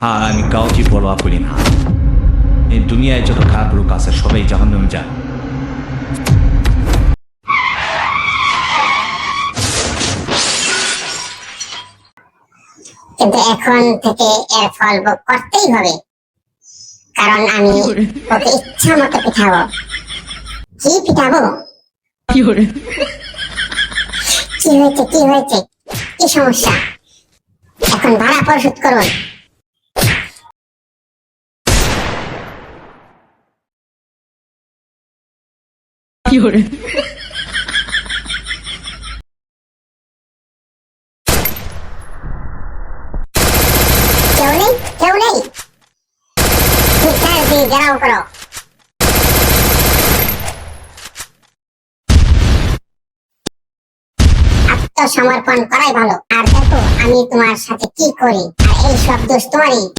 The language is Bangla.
আমি কাউকে পরোয়া করি না। এই দুনিয়ায় যত খারাপ লোক আছে সবাই জাহান্নামে যায়। কিন্তু এখন থেকে এর ফল ভোগ করতেই হবে, কারণ আমি ওকে ইচ্ছা মতো পিঠাবো। কি পিঠাবো? কি হয়েছে কি হয়েছে, কি সমস্যা? এখন ভাড়া পরিশোধ করুন। কেউ নেই, কেউ নেই। ঘেরাও করো। আত্মসমর্পণ করাই ভালো। আর দেখো আমি তোমার সাথে কি করি, আর এই সব দোষ তোমারই।